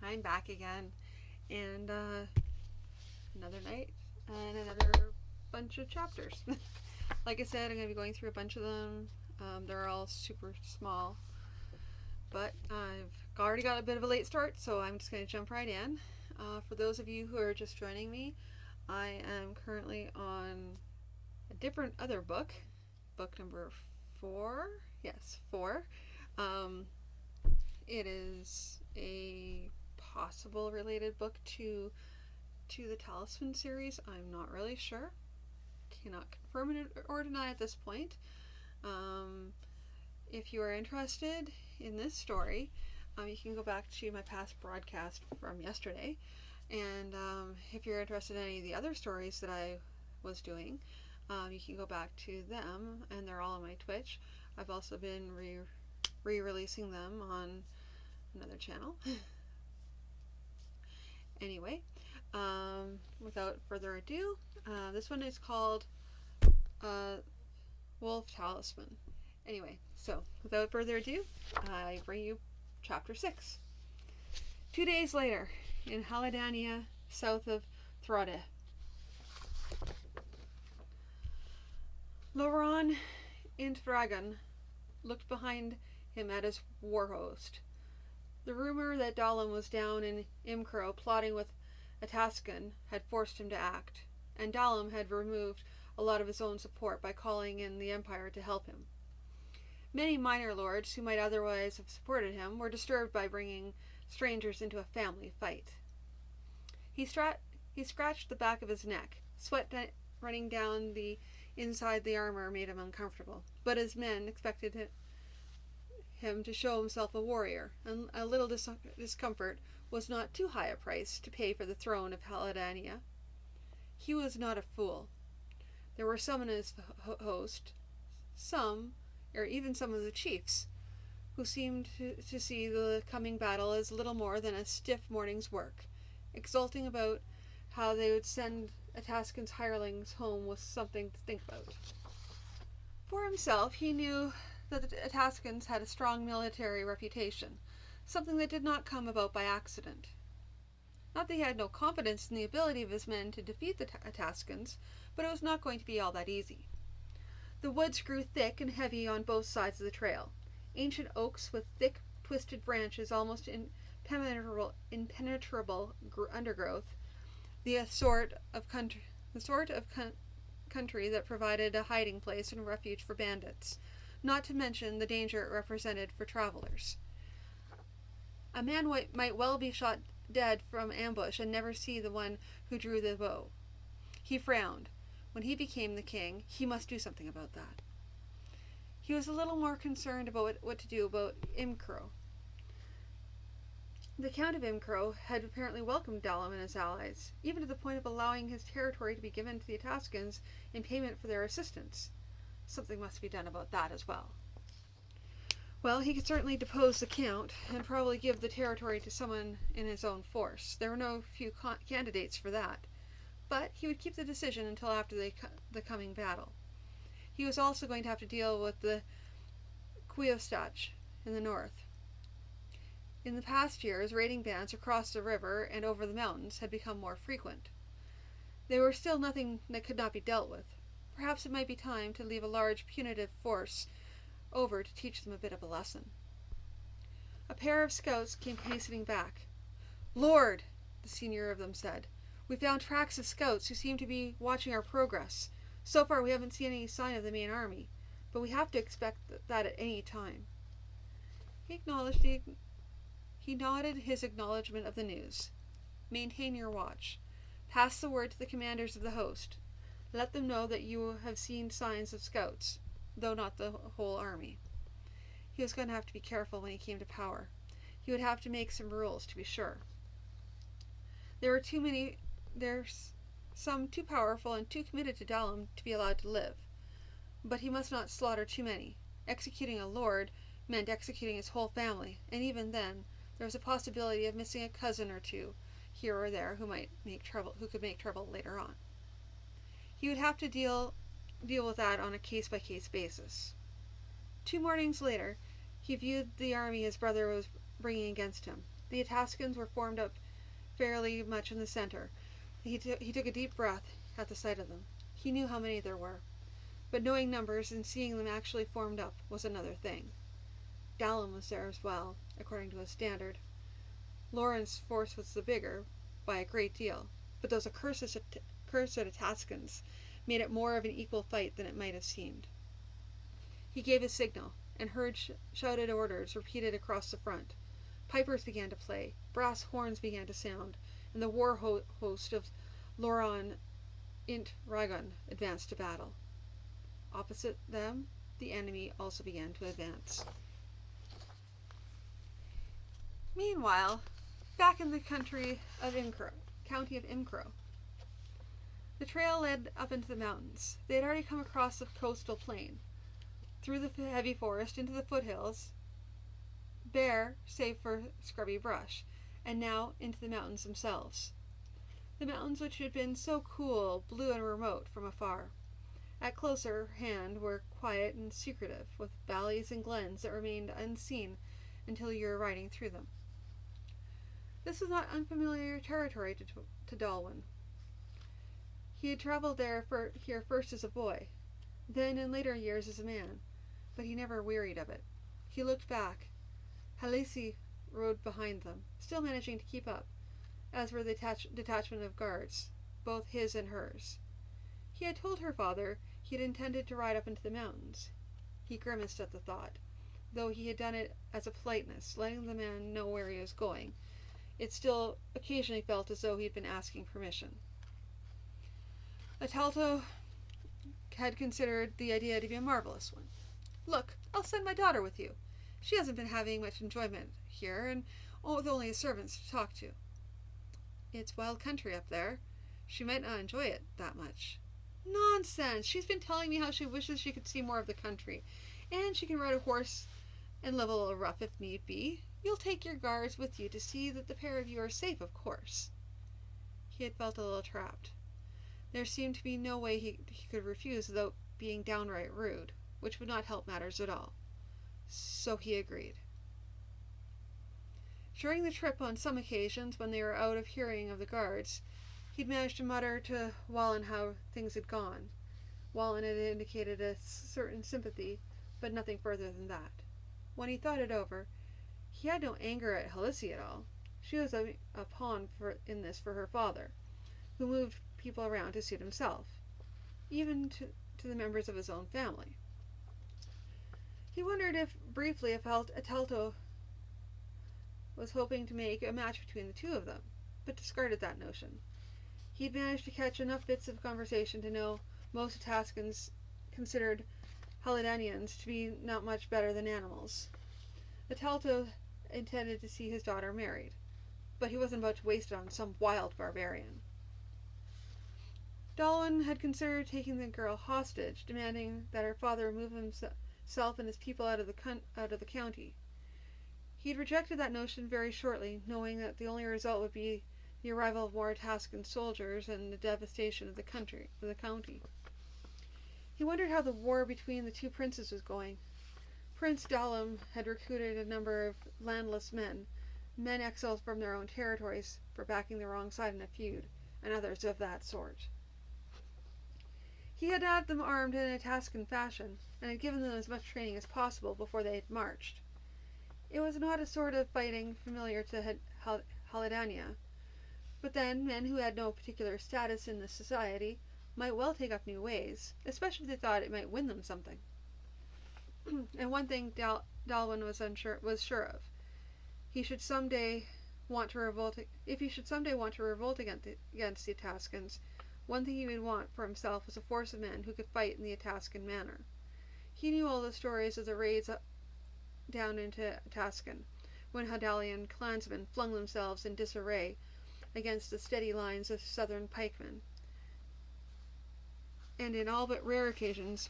I'm back again, and another night and another bunch of chapters. Like I said, I'm going to be going through a bunch of them. They're all super small, but I've already got a bit of a late start, so I'm just going to jump right in. For those of you who are just joining me, I am currently on a different other book number 4. Yes, 4. It is a possible related book to the Talisman series. I'm not really sure. Cannot confirm it or deny at this point. If you are interested in this story, you can go back to my past broadcast from yesterday. And if you're interested in any of the other stories that I was doing, you can go back to them, and they're all on my Twitch. I've also been re-releasing them on another channel. Anyway, without further ado, this one is called Wolf Talisman. Anyway, so without further ado, I bring you Chapter 6. 2 days later, in Haladania, south of Throde. Loran Intdragon looked behind him at his war host. The rumor that Dalam was down in Imcro plotting with Ataskan had forced him to act, and Dalam had removed a lot of his own support by calling in the Empire to help him. Many minor lords who might otherwise have supported him were disturbed by bringing strangers into a family fight. He scratched the back of his neck. Sweat running down the inside the armor made him uncomfortable, but his men expected him to show himself a warrior, and a little discomfort was not too high a price to pay for the throne of Haladania. He was not a fool. There were some in his host, even some of the chiefs, who seemed to see the coming battle as little more than a stiff morning's work, exulting about how they would send Ataskan's hirelings home with something to think about. For himself, he knew that the Ataskans had a strong military reputation, something that did not come about by accident. Not that he had no confidence in the ability of his men to defeat the Ataskans, but it was not going to be all that easy. The woods grew thick and heavy on both sides of the trail. Ancient oaks with thick, twisted branches, almost impenetrable undergrowth, the sort of country that provided a hiding place and refuge for bandits, not to mention the danger it represented for travelers. A man might well be shot dead from ambush and never see the one who drew the bow. He frowned. When he became the king, he must do something about that. He was a little more concerned about what to do about Imcro. The Count of Imcro had apparently welcomed Dalam and his allies, even to the point of allowing his territory to be given to the Ataskans in payment for their assistance. Something must be done about that as well. Well, he could certainly depose the Count, and probably give the territory to someone in his own force. There were no few candidates for that. But he would keep the decision until after the coming battle. He was also going to have to deal with the Queostach in the north. In the past years, raiding bands across the river and over the mountains had become more frequent. They were still nothing that could not be dealt with. Perhaps it might be time to leave a large punitive force over to teach them a bit of a lesson. A pair of scouts came hastening back. "Lord," the senior of them said, "we found tracks of scouts who seem to be watching our progress. So far we haven't seen any sign of the main army, but we have to expect that at any time." He nodded his acknowledgment of the news. "Maintain your watch. Pass the word to the commanders of the host. Let them know that you have seen signs of scouts, though not the whole army." He was going to have to be careful when he came to power. He would have to make some rules, to be sure. There's some too powerful and too committed to Dalam to be allowed to live. But he must not slaughter too many. Executing a lord meant executing his whole family, and even then, there was a possibility of missing a cousin or two, here or there, who could make trouble later on. He would have to deal with that on a case-by-case basis. 2 mornings later, he viewed the army his brother was bringing against him. The Atascans were formed up fairly much in the center. He took a deep breath at the sight of them. He knew how many there were, but knowing numbers and seeing them actually formed up was another thing. Dallin was there as well, according to his standard. Lauren's force was the bigger, by a great deal, but those accursed Atascans made it more of an equal fight than it might have seemed. He gave a signal, and heard shouted orders repeated across the front. Pipers began to play, brass horns began to sound, and the war host of Loran int Ragon advanced to battle. Opposite them, the enemy also began to advance. Meanwhile, back in the county of Imcro, the trail led up into the mountains. They had already come across the coastal plain, through the heavy forest into the foothills, bare save for scrubby brush, and now into the mountains themselves. The mountains which had been so cool, blue, and remote from afar, at closer hand were quiet and secretive, with valleys and glens that remained unseen until you were riding through them. This was not unfamiliar territory to Dalwyn. He had traveled here first as a boy, then in later years as a man, but he never wearied of it. He looked back. Halisi rode behind them, still managing to keep up, as were the detachment of guards, both his and hers. He had told her father he had intended to ride up into the mountains. He grimaced at the thought, though he had done it as a politeness, letting the man know where he was going. It still occasionally felt as though he had been asking permission. Atalto had considered the idea to be a marvelous one. "Look, I'll send my daughter with you. She hasn't been having much enjoyment here, and with only the servants to talk to. It's wild country up there. She might not enjoy it that much." "Nonsense! She's been telling me how she wishes she could see more of the country, and she can ride a horse and live a little rough if need be. You'll take your guards with you to see that the pair of you are safe, of course." He had felt a little trapped. There seemed to be no way he could refuse without being downright rude, which would not help matters at all. So he agreed. During the trip, on some occasions, when they were out of hearing of the guards, he'd managed to mutter to Wallen how things had gone. Wallen had indicated a certain sympathy, but nothing further than that. When he thought it over, he had no anger at Halisi at all. She was a pawn in this for her father, who moved people around to suit himself, even to the members of his own family. He wondered briefly if Atalto was hoping to make a match between the two of them, but discarded that notion. He'd managed to catch enough bits of conversation to know most Atascans considered Haladanians to be not much better than animals. Atalto intended to see his daughter married, but he wasn't about to waste it on some wild barbarian. Dalwyn had considered taking the girl hostage, demanding that her father remove himself and his people out of the county. He had rejected that notion very shortly, knowing that the only result would be the arrival of more Atascan soldiers and the devastation of the county. He wondered how the war between the two princes was going. Prince Dalam had recruited a number of landless men exiled from their own territories for backing the wrong side in a feud, and others of that sort. He had had them armed in an Atascan fashion, and had given them as much training as possible before they had marched. It was not a sort of fighting familiar to Haladania, but then men who had no particular status in the society might well take up new ways, especially if they thought it might win them something. And one thing Dalwyn was sure of: if he should someday want to revolt against the Atascans, one thing he would want for himself was a force of men who could fight in the Atascan manner. He knew all the stories of the raids down into Atascan, when Hadalian clansmen flung themselves in disarray against the steady lines of southern pikemen, and in all but rare occasions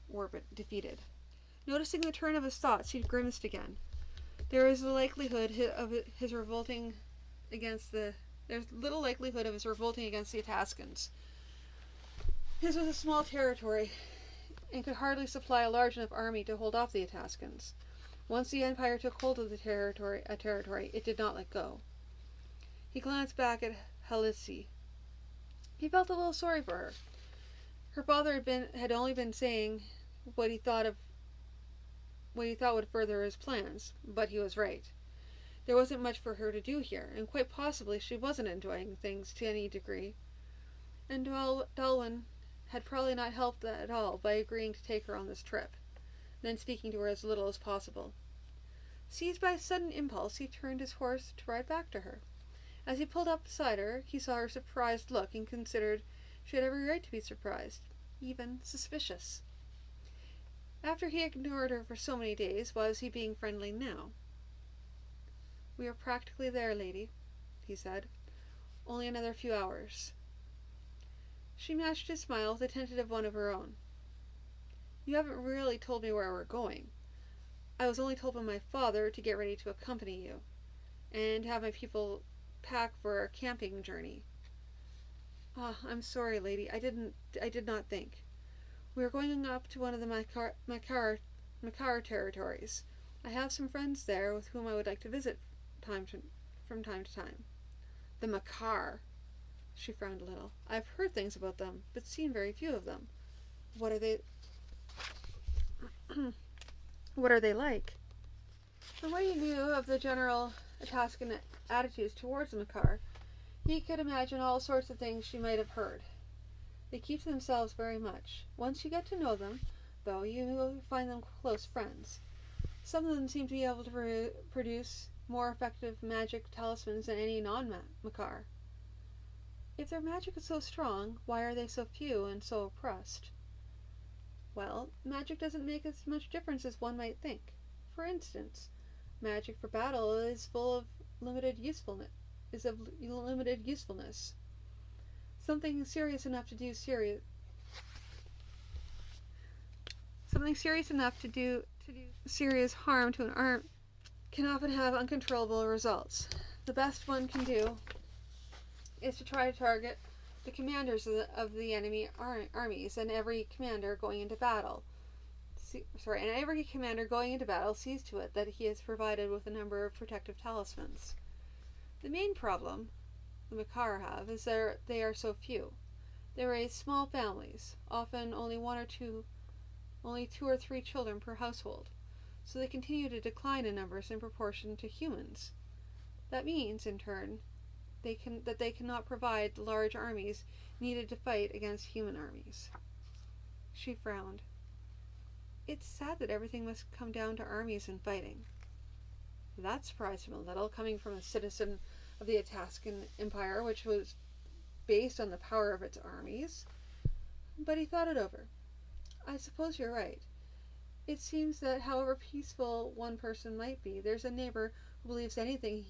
were defeated. Noticing the turn of his thoughts, he grimaced again. There's little likelihood of his revolting against the Atascans. His was a small territory, and could hardly supply a large enough army to hold off the Atascans. Once the Empire took hold of the territory, it did not let go. He glanced back at Halisi. He felt a little sorry for her. Her father had only been saying what he thought would further his plans, but he was right. There wasn't much for her to do here, and quite possibly she wasn't enjoying things to any degree. And Dalwyn had probably not helped that at all by agreeing to take her on this trip, then speaking to her as little as possible. Seized by a sudden impulse, he turned his horse to ride back to her. As he pulled up beside her, he saw her surprised look and considered she had every right to be surprised, even suspicious. After he ignored her for so many days, why was he being friendly now? "We are practically there, lady," he said. "Only another few hours." She matched his smile with a tentative one of her own. "You haven't really told me where we're going. I was only told by my father to get ready to accompany you, and have my people pack for our camping journey." "Ah, I'm sorry, lady. I did not think. We are going up to one of the Makar territories. I have some friends there with whom I would like to visit from time to time." "The Makar." She frowned a little. "I've heard things about them, but seen very few of them. What are they what are they like?" From what he knew of the general Ataskan attitudes towards the Makar, he could imagine all sorts of things she might have heard. They keep to themselves very much. Once you get to know them, though, you will find them close friends. Some of them seem to be able to produce more effective magic talismans than any non-Makar. If their magic is so strong, why are they so few and so oppressed? Well, magic doesn't make as much difference as one might think. For instance, magic for battle is of limited usefulness. Something serious enough to do serious harm to an arm can often have uncontrollable results. The best one can do is to try to target the commanders of the enemy armies, and every commander going into battle sees to it that he is provided with a number of protective talismans. The main problem the Makar have is that they are so few. They raise small families, often only two or three children per household, so they continue to decline in numbers in proportion to humans. That means, in turn, that they cannot provide the large armies needed to fight against human armies. She frowned. It's sad that everything must come down to armies and fighting. That surprised him a little, coming from a citizen of the Ataskan Empire, which was based on the power of its armies. But he thought it over. "I suppose you're right. It seems that however peaceful one person might be, there's a neighbor who believes anything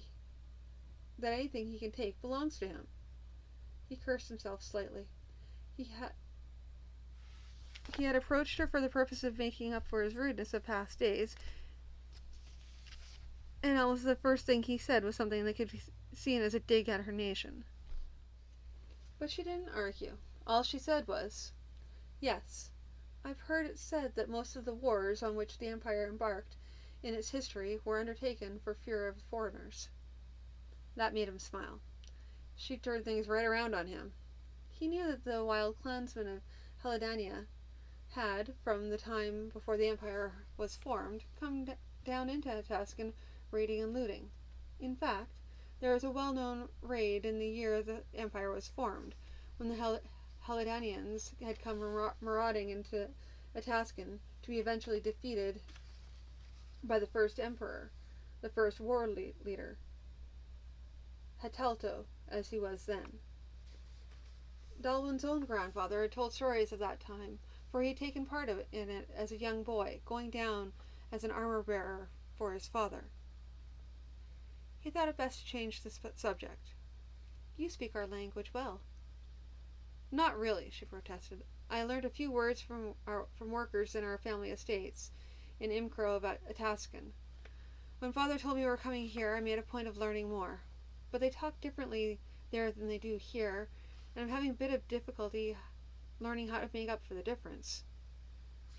he can take belongs to him." He cursed himself slightly. He had approached her for the purpose of making up for his rudeness of past days, and almost the first thing he said was something that could be seen as a dig at her nation. But she didn't argue. All she said was, "Yes, I've heard it said that most of the wars on which the Empire embarked in its history were undertaken for fear of foreigners." That made him smile. She turned things right around on him. He knew that the wild clansmen of Heladania had, from the time before the Empire was formed, come down into Ataskan raiding and looting. In fact, there was a well-known raid in the year the Empire was formed, when the Heladanians had come marauding into Ataskan to be eventually defeated by the first emperor, the first war leader, Hatelto, as he was then. Dalwyn's own grandfather had told stories of that time, for he had taken part in it as a young boy, going down as an armor-bearer for his father. He thought it best to change the subject. "You speak our language well." "Not really," she protested. "I learned a few words from workers in our family estates in Imkro about Ataskan. When father told me we were coming here, I made a point of learning more. But they talk differently there than they do here, and I'm having a bit of difficulty learning how to make up for the difference."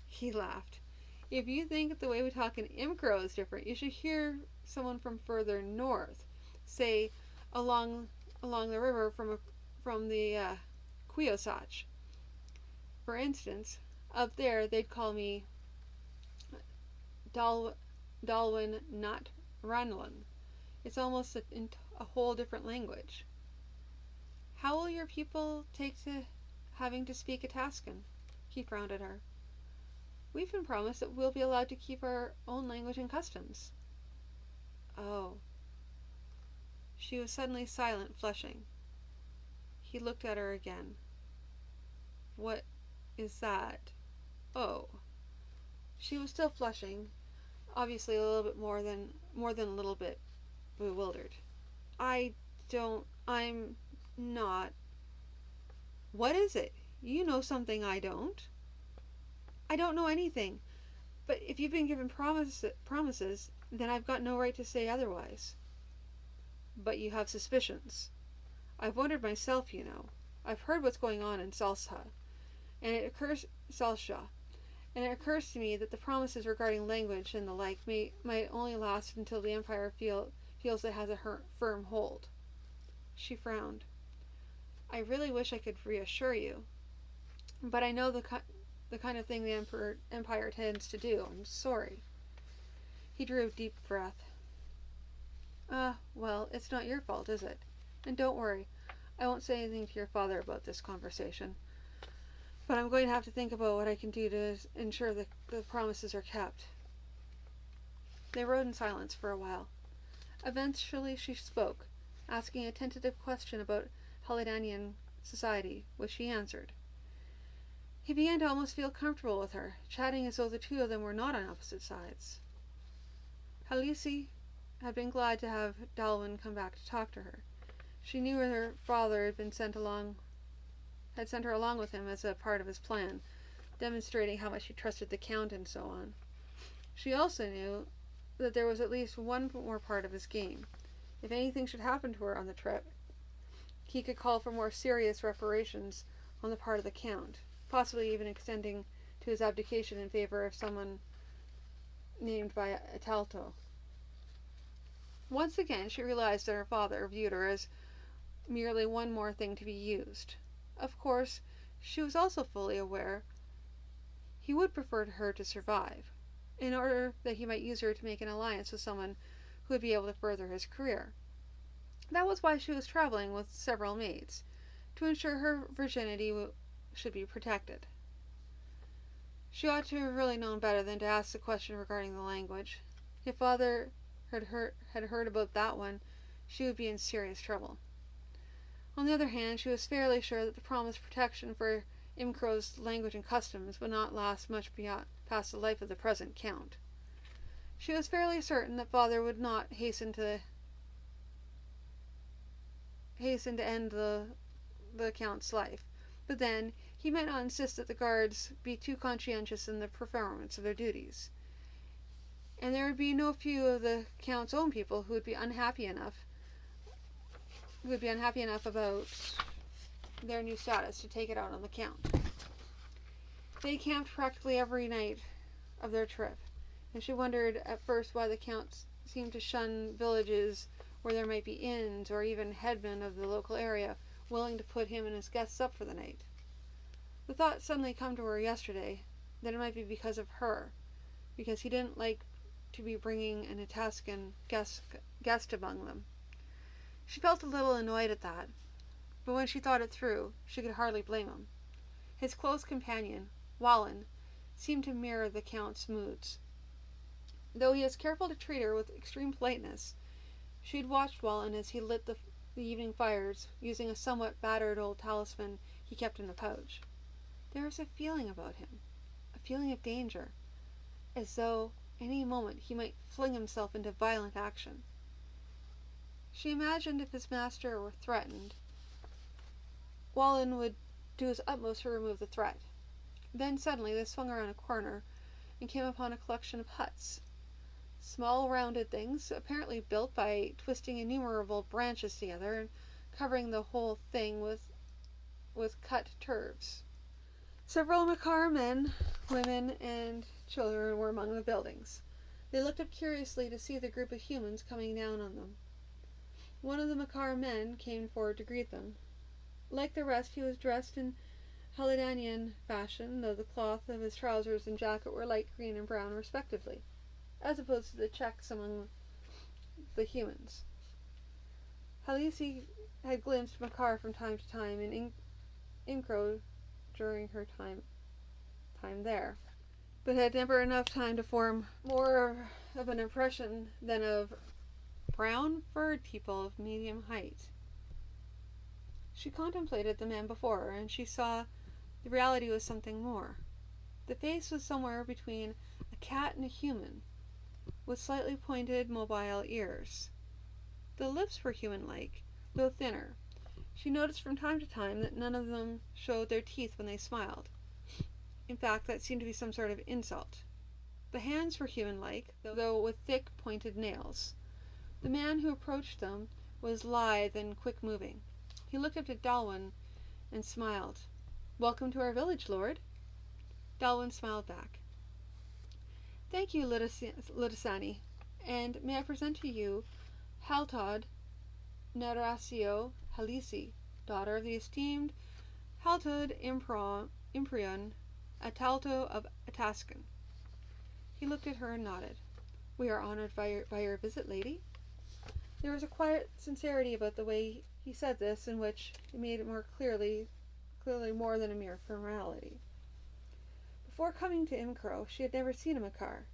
He laughed. If you think the way we talk in Imcro is different, you should hear someone from further north, say along the river from the Quiyosach. For instance, up there they'd call me Dalwin, not Ranlin. It's almost a whole different language. How will your people take to having to speak Ataskan? He frowned at her. We've been promised that we'll be allowed to keep our own language and customs. Oh. She was suddenly silent, flushing. He looked at her again. What is that? Oh. She was still flushing, obviously a little bit more than a little bit bewildered. I'm not. What is it? You know something I don't. I don't know anything. But if you've been given promises, then I've got no right to say otherwise. But you have suspicions. I've wondered myself, you know. I've heard what's going on in Salsha, and it occurs to me that the promises regarding language and the like might only last until the Empire feels it has a firm hold. She frowned. I really wish I could reassure you, but I know the kind of thing the Empire tends to do. I'm sorry. He drew a deep breath. Well, it's not your fault, is it? And don't worry, I won't say anything to your father about this conversation. But I'm going to have to think about what I can do to ensure that the promises are kept. They rode in silence for a while. Eventually she spoke, asking a tentative question about Haledanian society, which he answered. He began to almost feel comfortable with her, chatting as though the two of them were not on opposite sides. Halisi had been glad to have Dalwin come back to talk to her. She knew her father had sent her along with him as a part of his plan, demonstrating how much he trusted the Count and so on. She also knew that there was at least one more part of his game. If anything should happen to her on the trip, he could call for more serious reparations on the part of the Count, possibly even extending to his abdication in favor of someone named by Atalto. Once again she realized that her father viewed her as merely one more thing to be used. Of course, she was also fully aware he would prefer her to survive, in order that he might use her to make an alliance with someone who would be able to further his career. That was why she was traveling with several maids, to ensure her virginity should be protected. She ought to have really known better than to ask the question regarding the language. If father had heard about that one, she would be in serious trouble. On the other hand, she was fairly sure that the promised protection for Imcro's language and customs would not last much past the life of the present Count. She was fairly certain that father would not hasten to end the Count's life, but then he might not insist that the guards be too conscientious in the performance of their duties. And there would be no few of the Count's own people who would be unhappy enough about their new status to take it out on the Count. They camped practically every night of their trip, and she wondered at first why the Count seemed to shun villages where there might be inns or even headmen of the local area willing to put him and his guests up for the night. The thought suddenly came to her yesterday that it might be because of her, because he didn't like to be bringing an Ataskan guest among them. She felt a little annoyed at that, but when she thought it through, she could hardly blame him. His close companion, Wallen, seemed to mirror the Count's moods. Though he was careful to treat her with extreme politeness, she had watched Wallen as he lit the evening fires, using a somewhat battered old talisman he kept in a pouch. There was a feeling about him, a feeling of danger, as though any moment he might fling himself into violent action. She imagined if his master were threatened, Wallen would do his utmost to remove the threat. Then suddenly they swung around a corner and came upon a collection of huts. Small rounded things, apparently built by twisting innumerable branches together and covering the whole thing with cut turfs. Several Makar men, women, and children were among the buildings. They looked up curiously to see the group of humans coming down on them. One of the Makar men came forward to greet them. Like the rest, he was dressed in Haladanian fashion, though the cloth of his trousers and jacket were light green and brown respectively, as opposed to the checks among the humans. Halisi had glimpsed Makar from time to time in Imkro during her time there, but had never enough time to form more of an impression than of brown furred people of medium height. She contemplated the man before her, and she saw the reality was something more. The face was somewhere between a cat and a human, with slightly pointed mobile ears. The lips were human-like, though thinner. She noticed from time to time that none of them showed their teeth when they smiled. In fact, that seemed to be some sort of insult. The hands were human-like, though with thick, pointed nails. The man who approached them was lithe and quick-moving. He looked up at Dalwyn and smiled. "Welcome to our village, Lord." Dalwyn smiled back. "Thank you, Ludisani, and may I present to you Haltod Narasio Halisi, daughter of the esteemed Haltod Imprion Atalto of Ataskan." He looked at her and nodded. "We are honored by your visit, lady." There was a quiet sincerity about the way he said this, in which it made it more clearly more than a mere formality. Before coming to Imkro, she had never seen a Makar,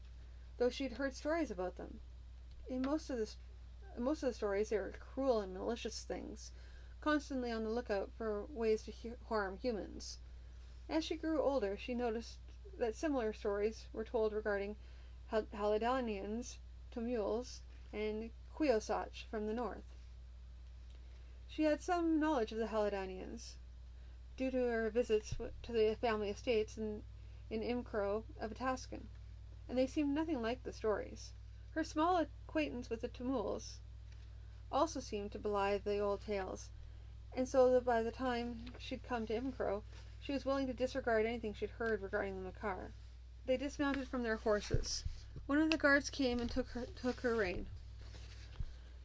though she had heard stories about them. In most of the stories, they were cruel and malicious things, constantly on the lookout for ways to harm humans. As she grew older, she noticed that similar stories were told regarding Haladanians, Tumuls, and Kwiosach from the north. She had some knowledge of the Haladanians, due to her visits to the family estates in Imkro of Ataskan, and they seemed nothing like the stories. Her small acquaintance with the Tumuls also seemed to belie the old tales, and so that by the time she'd come to Imkro, she was willing to disregard anything she'd heard regarding the Makar. They dismounted from their horses. One of the guards came and took her rein.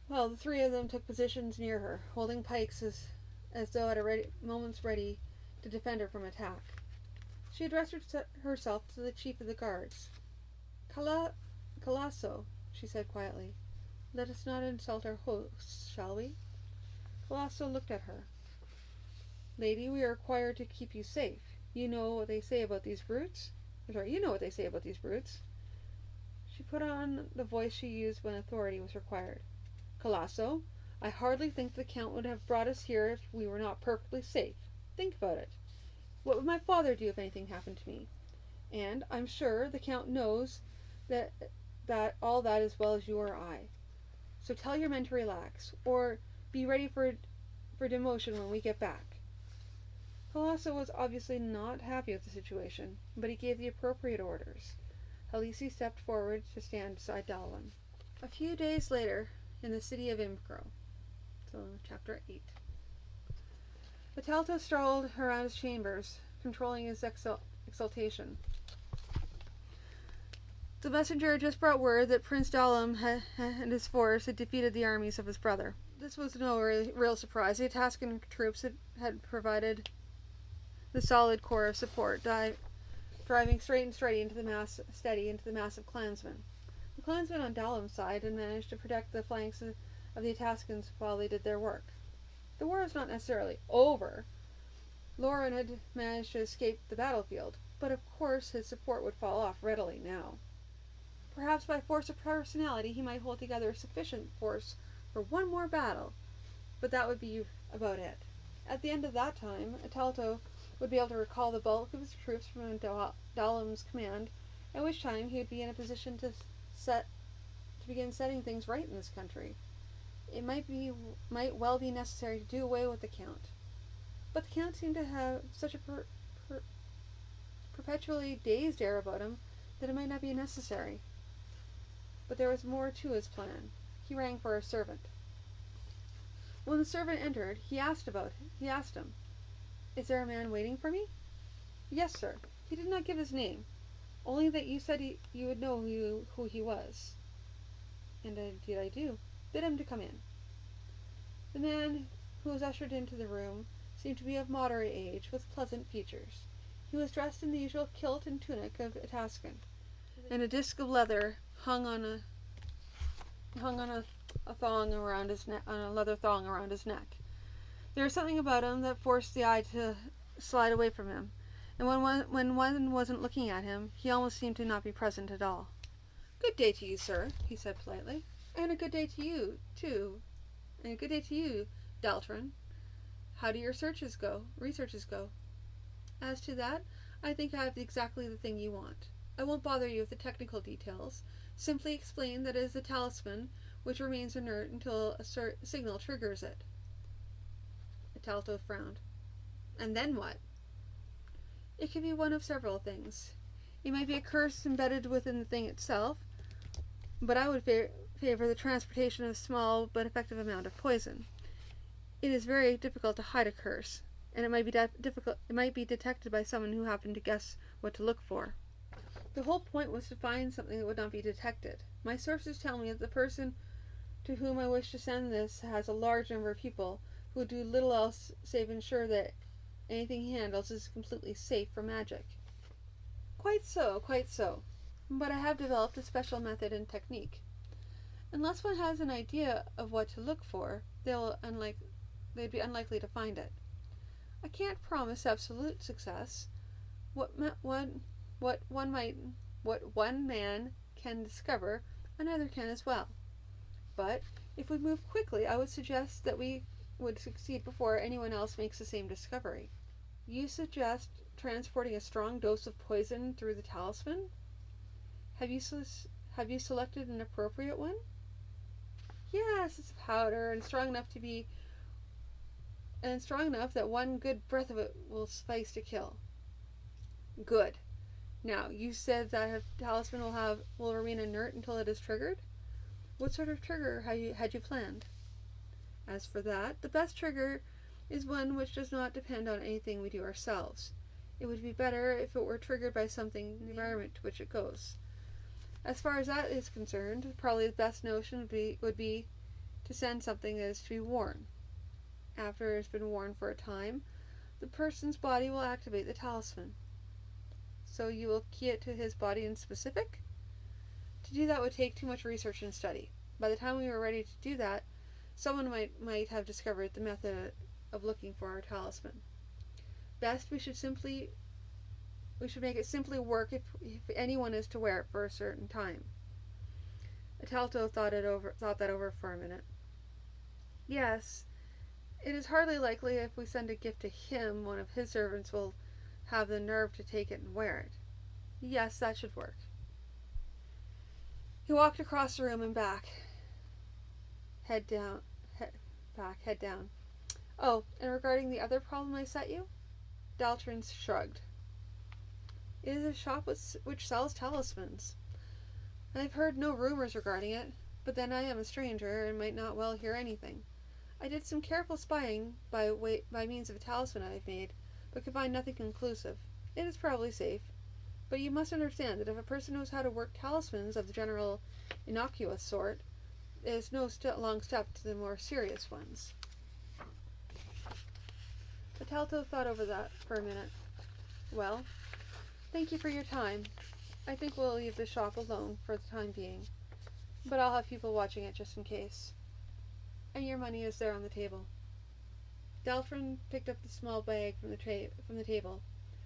Well, the three of them took positions near her, holding pikes as though at a moment's ready to defend her from attack. She addressed herself to the chief of the guards. "Calasso," she said quietly, "let us not insult our hosts, shall we?" Calasso looked at her. "Lady, we are required to keep you safe. You know what they say about these brutes?" She put on the voice she used when authority was required. "Calasso, I hardly think the Count would have brought us here if we were not perfectly safe. Think about it. What would my father do if anything happened to me? And I'm sure the Count knows that all that as well as you or I. So tell your men to relax, or be ready for demotion when we get back." Calasso was obviously not happy with the situation, but he gave the appropriate orders. Halisi stepped forward to stand beside Dalwyn. A few days later, in the city of Imkro. So, chapter 8. Atalto strolled around his chambers, controlling his exultation. The messenger had just brought word that Prince Dalam and his force had defeated the armies of his brother. This was no real surprise. The Ataskan troops had provided the solid core of support, driving straight into the massive clansmen. The clansmen on Dalam's side had managed to protect the flanks of the Ataskans while they did their work. The war was not necessarily over. Lauren had managed to escape the battlefield, but of course his support would fall off readily now. Perhaps by force of personality he might hold together a sufficient force for one more battle, but that would be about it. At the end of that time, Atalto would be able to recall the bulk of his troops from Dalam's command, at which time he would be in a position to begin setting things right in this country. It might well be necessary to do away with the Count. But the Count seemed to have such a perpetually dazed air about him that it might not be necessary. But there was more to his plan. He rang for a servant. When the servant entered, he asked him, "Is there a man waiting for me?" "Yes, sir." He did not give his name. Only that you said you would know who he was. And indeed I do. Bid him to come in. The man who was ushered into the room seemed to be of moderate age, with pleasant features. He was dressed in the usual kilt and tunic of a Tuscan, and a disc of leather hung on a thong around his neck, on a leather thong around his neck. There was something about him that forced the eye to slide away from him, and when one wasn't looking at him, he almost seemed to not be present at all. "Good day to you, sir," he said politely. "And a good day to you, too. And a good day to you, Daltron. How do your researches go? As to that, I think I have exactly the thing you want. I won't bother you with the technical details. Simply explain that it is the talisman which remains inert until a signal triggers it." Atalto frowned. "And then what?" "It can be one of several things. It might be a curse embedded within the thing itself, but I would favor the transportation of a small but effective amount of poison. It is very difficult to hide a curse, and it might be detected by someone who happened to guess what to look for. The whole point was to find something that would not be detected. My sources tell me that the person to whom I wish to send this has a large number of people who would do little else save ensure that anything he handles is completely safe from magic." Quite so. But I have developed a special method and technique. Unless one has an idea of what to look for, they'd be unlikely to find it. I can't promise absolute success. What one man can discover, another can as well. But if we move quickly, I would suggest that we would succeed before anyone else makes the same discovery. You suggest transporting a strong dose of poison through the talisman? Have you selected an appropriate one? Yes, it's powder and strong enough that one good breath of it will suffice to kill. Good. Now, you said that a talisman will remain inert until it is triggered? What sort of trigger had you planned? As for that, the best trigger is one which does not depend on anything we do ourselves. It would be better if it were triggered by something in the environment to which it goes. As far as that is concerned, probably the best notion would be to send something that is to be worn. After it has been worn for a time, the person's body will activate the talisman. So you will key it to his body in specific? To do that would take too much research and study. By the time we were ready to do that, someone might have discovered the method of looking for our talisman. Best, we should make it simply work if anyone is to wear it for a certain time. Atalto thought that over for a minute. Yes, it is hardly likely if we send a gift to him, one of his servants will have the nerve to take it and wear it. Yes, that should work. He walked across the room and back. Head down. Oh, and regarding the other problem I set you? Daltron shrugged. It is a shop which sells talismans. I've heard no rumors regarding it, but then I am a stranger and might not well hear anything. I did some careful spying by means of a talisman I have made, but could find nothing conclusive. It is probably safe, but you must understand that if a person knows how to work talismans of the general innocuous sort, it is no long step to the more serious ones. Atalto thought over that for a minute. Well, thank you for your time. I think we'll leave the shop alone for the time being, but I'll have people watching it just in case. And your money is there on the table. Daltron picked up the small bag from the table,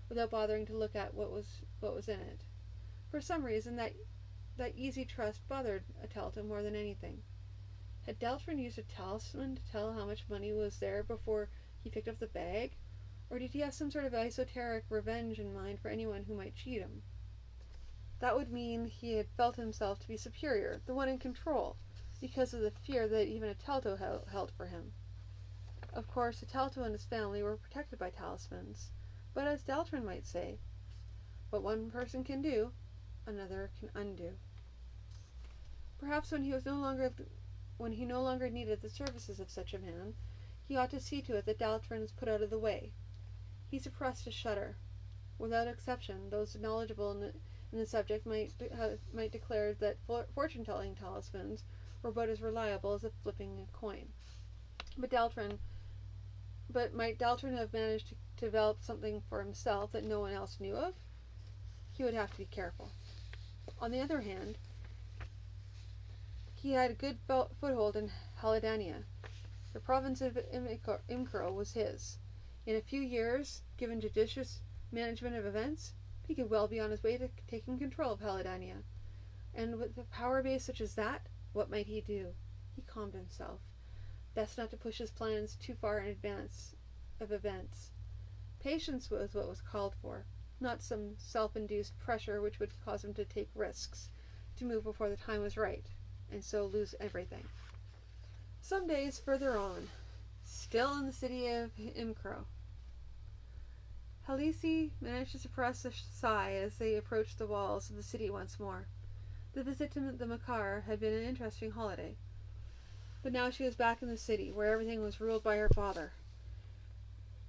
without bothering to look at what was in it. For some reason, that easy trust bothered Atalto more than anything. Had Daltron used a talisman to tell how much money was there before he picked up the bag, or did he have some sort of esoteric revenge in mind for anyone who might cheat him? That would mean he had felt himself to be superior, the one in control, because of the fear that even Atalto held for him. Of course, Atalto and his family were protected by talismans, but as Daltron might say, what one person can do, another can undo. Perhaps when he no longer needed the services of such a man, he ought to see to it that Daltron is put out of the way. He suppressed a shudder. Without exception, those knowledgeable and the subject might declare that fortune-telling talismans were about as reliable as flipping a coin. But might Daltron have managed to develop something for himself that no one else knew of? He would have to be careful. On the other hand, he had a good foothold in Halidania. The province of Imkro was his. In a few years, given judicious management of events, he could well be on his way to taking control of Halidania. And with a power base such as that, what might he do? He calmed himself. Best not to push his plans too far in advance of events. Patience was what was called for, not some self-induced pressure which would cause him to take risks, to move before the time was right, and so lose everything. Some days further on, still in the city of Imkro, Halisi managed to suppress a sigh as they approached the walls of the city once more. The visit to the Makar had been an interesting holiday, but now she was back in the city, where everything was ruled by her father.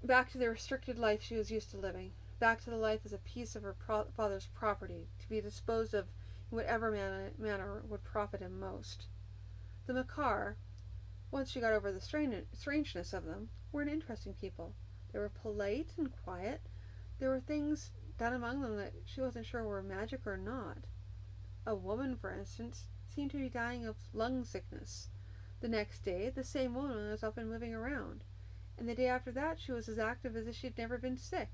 Back to the restricted life she was used to living, back to the life as a piece of her father's property, to be disposed of in whatever manner would profit him most. The Makar, once she got over the strangeness of them, were an interesting people. They were polite and quiet. There were things done among them that she wasn't sure were magic or not. A woman, for instance, seemed to be dying of lung sickness. The next day, the same woman was up and moving around, and the day after that she was as active as if she had never been sick.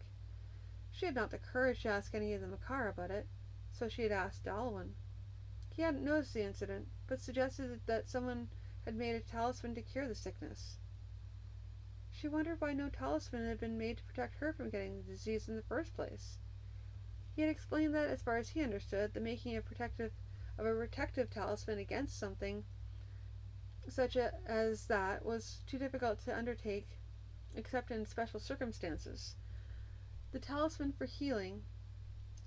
She had not the courage to ask any of the Makar about it, so she had asked Dalwyn. He hadn't noticed the incident, but suggested that someone had made a talisman to cure the sickness. She wondered why no talisman had been made to protect her from getting the disease in the first place. He had explained that, as far as he understood, the making of a protective talisman against something such as that was too difficult to undertake except in special circumstances. The talisman for healing,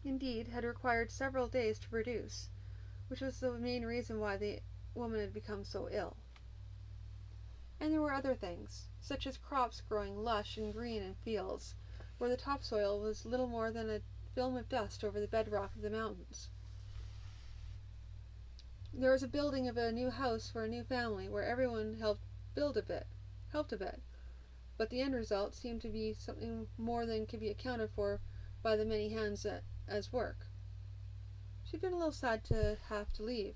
indeed, had required several days to produce, which was the main reason why the woman had become so ill. And there were other things, such as crops growing lush and green in fields, where the topsoil was little more than a film of dust over the bedrock of the mountains. There was a building of a new house for a new family, where everyone helped a bit, but the end result seemed to be something more than could be accounted for by the many hands as work. She'd been a little sad to have to leave,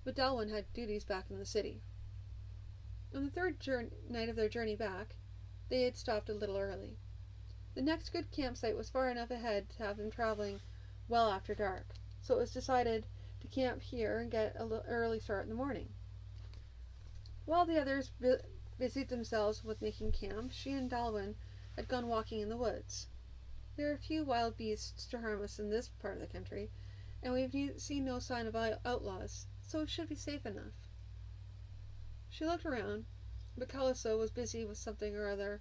but Dalwyn had duties back in the city. On the third night of their journey back, they had stopped a little early. The next good campsite was far enough ahead to have them traveling well after dark, so it was decided to camp here and get an early start in the morning. While the others busied themselves with making camp, she and Dalwyn had gone walking in the woods. There are few wild beasts to harm us in this part of the country, and we've seen no sign of outlaws, so it should be safe enough. She looked around, but Caliso was busy with something or other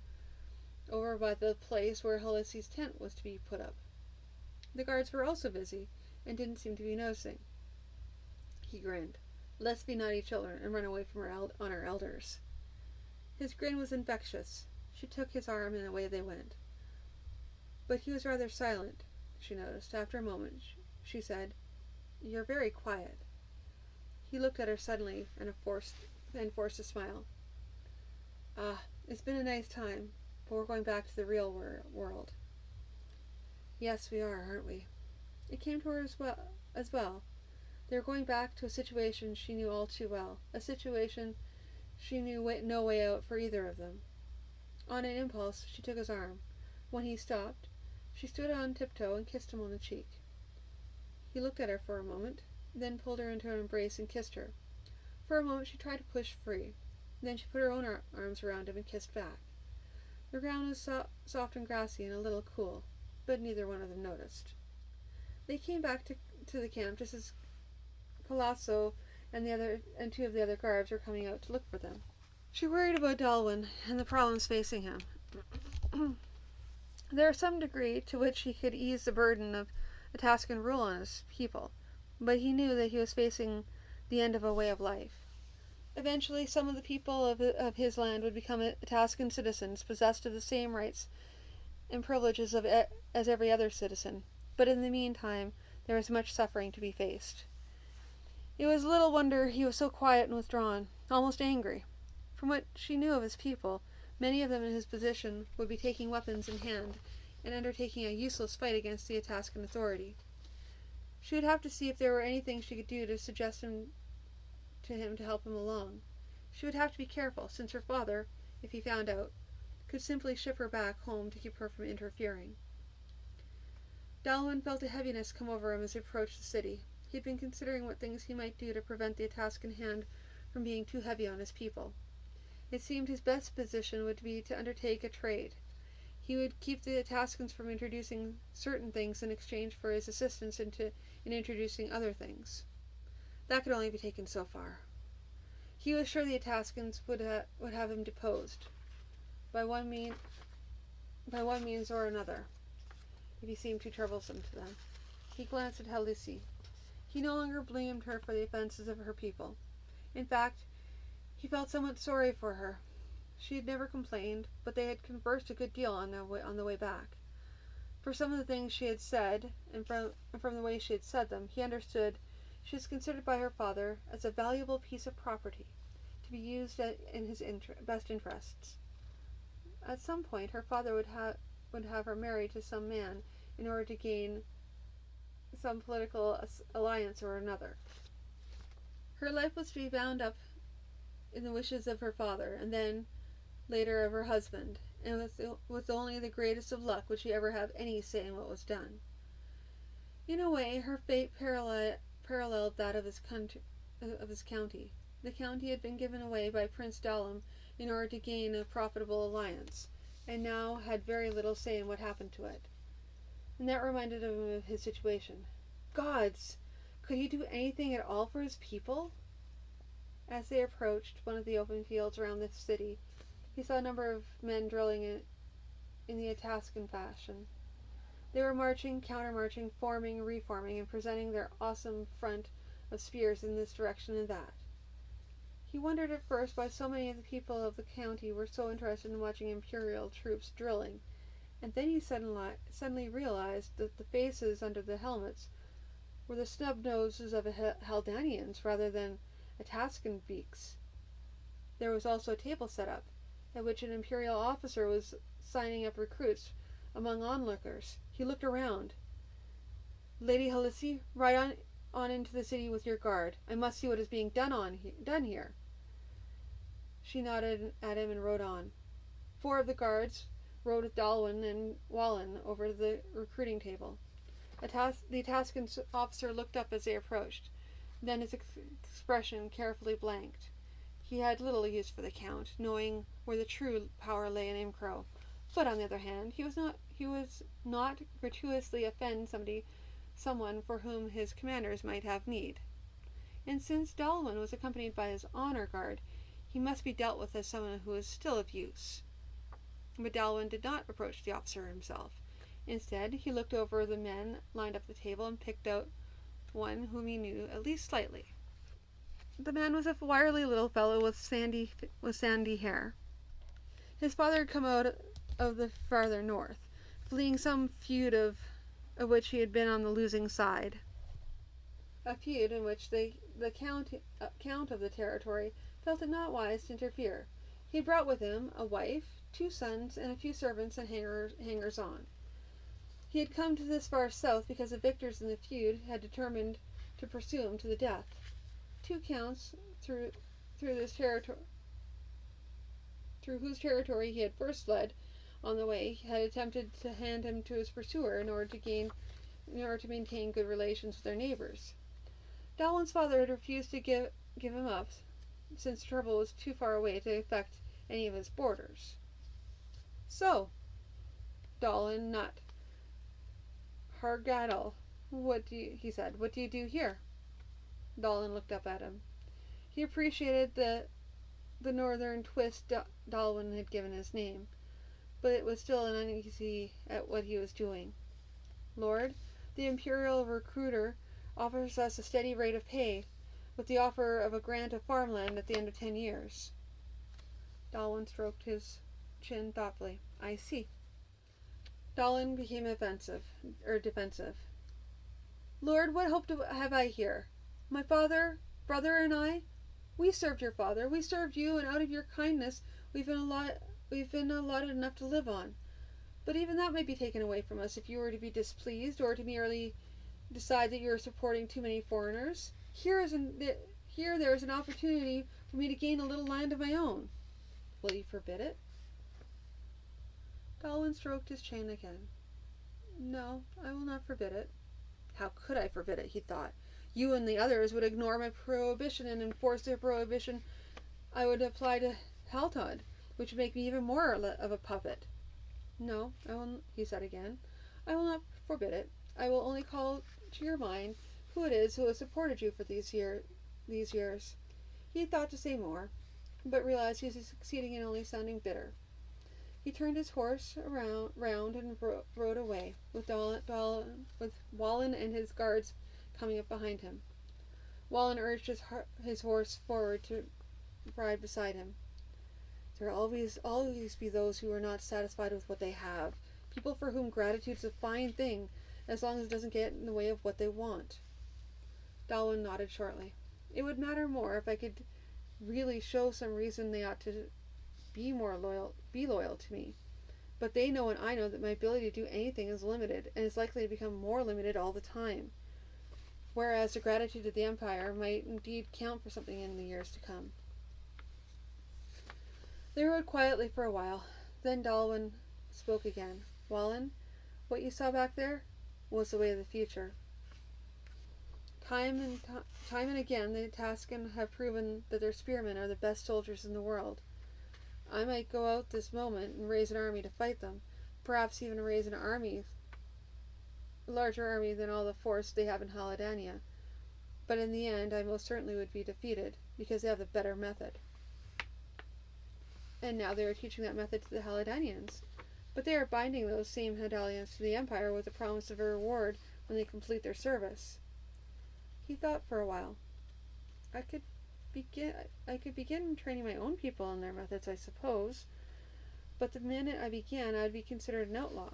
over by the place where Halisi's tent was to be put up. The guards were also busy, and didn't seem to be noticing. He grinned. Let's be naughty children and run away from our elders. His grin was infectious. She took his arm and away they went. But he was rather silent, she noticed. After a moment, she said, "You're very quiet." He looked at her suddenly and forced a smile. It's been a nice time, but we're going back to the real world. Yes, we are, aren't we? It came to her as well. They were going back to a situation she knew all too well, a situation she knew no way out for either of them. On an impulse, she took his arm. When he stopped, she stood on tiptoe and kissed him on the cheek. He looked at her for a moment, then pulled her into an embrace and kissed her. For a moment she tried to push free. Then she put her own arms around him and kissed back. The ground was soft and grassy and a little cool, but neither one of them noticed. They came back to the camp just as Calasso and two of the other guards were coming out to look for them. She worried about Dalwyn and the problems facing him. There was some degree to which he could ease the burden of Ataskan rule on his people, but he knew that he was facing the end of a way of life. Eventually, some of the people of his land would become Ataskan citizens, possessed of the same rights and privileges as every other citizen. But in the meantime, There was much suffering to be faced. It was little wonder he was so quiet and withdrawn, almost angry. From what she knew of his people, many of them in his position would be taking weapons in hand and undertaking a useless fight against the Ataskan authority. She would have to see if there were anything she could do to suggest him to help him along. She would have to be careful, since her father, if he found out, could simply ship her back home to keep her from interfering. Dalwin felt a heaviness come over him as he approached the city. He had been considering what things he might do to prevent the Ataskan hand from being too heavy on his people. It seemed his best position would be to undertake a trade. He would keep the Ataskans from introducing certain things in exchange for his assistance in introducing other things. That could only be taken so far. He was sure the Ataskans would have him deposed, by one means or another, if he seemed too troublesome to them. He glanced at Halisi. He no longer blamed her for the offenses of her people. In fact, he felt somewhat sorry for her. She had never complained, but they had conversed a good deal on the way back. For some of the things she had said, and from the way she had said them, he understood she was considered by her father as a valuable piece of property, to be used in his best interests. At some point, her father would have her married to some man in order to gain some political alliance or another. Her life was to be bound up in the wishes of her father, and then, later, of her husband, and with only the greatest of luck would she ever have any say in what was done. In a way, her fate paralleled that of his county. The county had been given away by Prince Dalam in order to gain a profitable alliance, and now had very little say in what happened to it. And that reminded him of his situation. Gods! Could he do anything at all for his people? As they approached one of the open fields around the city, he saw a number of men drilling in the Ataskan fashion. They were marching, counter-marching, forming, reforming, and presenting their awesome front of spears in this direction and that. He wondered at first why so many of the people of the county were so interested in watching imperial troops drilling, and then he suddenly realized that the faces under the helmets were the snub noses of Haldanians rather than Ataskan beaks. There was also a table set up, at which an imperial officer was signing up recruits among onlookers. He looked around. Lady Halisi, ride on into the city with your guard. I must see what is being done here. She nodded at him and rode on. 4 of the guards rode with Dalwin and Wallen over to the recruiting table. The Ataskan officer looked up as they approached. Then his expression carefully blanked. He had little use for the Count, knowing where the true power lay in Imcro. But on the other hand, he was not gratuitously offend someone for whom his commanders might have need. And since Dalwin was accompanied by his honor guard, he must be dealt with as someone who was still of use. But Dalwin did not approach the officer himself. Instead, he looked over the men lined up at the table and picked out one whom he knew at least slightly. The man was a wiry little fellow with sandy hair. His father had come out of the farther north, fleeing some feud of which he had been on the losing side. A feud in which the count of the territory felt it not wise to interfere. He had brought with him a wife, 2 sons, and a few servants and hangers-on. He had come to this far south because the victors in the feud had determined to pursue him to the death. 2 counts through whose territory he had first fled on the way had attempted to hand him to his pursuer in order to maintain good relations with their neighbors. Dalwin's father had refused to give him up, since the trouble was too far away to affect any of his boarders. So, Dalwin Nut Hargadal, he said, what do you do here? Dalwin looked up at him. He appreciated the northern twist Dalwin had given his name, but it was still uneasy at what he was doing. Lord, the imperial recruiter offers us a steady rate of pay, with the offer of a grant of farmland at the end of 10 years. Dalwin stroked his chin thoughtfully. I see. Dalwin became defensive. Lord, what hope have I here? My father, brother, and I, we served your father. We served you, and out of your kindness, we've been allotted enough to live on. But even that might be taken away from us if you were to be displeased, or to merely decide that you are supporting too many foreigners. Here there is an opportunity for me to gain a little land of my own. Will you forbid it? Dalwyn stroked his chain again. No, I will not forbid it. How could I forbid it, he thought. You and the others would ignore my prohibition and enforce the prohibition I would apply to Haltod, which would make me even more of a puppet. No, I will, he said again. I will not forbid it. I will only call to your mind who it is who has supported you for these years. He thought to say more, but realized he was succeeding in only sounding bitter. He turned his horse round and rode away, with Wallen and his guards coming up behind him. Wallen urged his horse forward to ride beside him. There will always be those who are not satisfied with what they have, people for whom gratitude is a fine thing, as long as it doesn't get in the way of what they want. Dalwyn nodded shortly. It would matter more if I could really show some reason they ought to be loyal to me. But they know and I know that my ability to do anything is limited, and is likely to become more limited all the time. Whereas the gratitude of the Empire might indeed count for something in the years to come. They rode quietly for a while. Then Dalwyn spoke again. Wallen, what you saw back there was the way of the future. Time and again, the Tascan have proven that their spearmen are the best soldiers in the world. I might go out this moment and raise an army to fight them, perhaps even raise a larger army than all the force they have in Haladania. But in the end, I most certainly would be defeated, because they have the better method. And now they are teaching that method to the Haladanians. But they are binding those same Haladanians to the Empire with the promise of a reward when they complete their service. He thought for a while. I could begin training my own people in their methods, I suppose. But the minute I began, I would be considered an outlaw.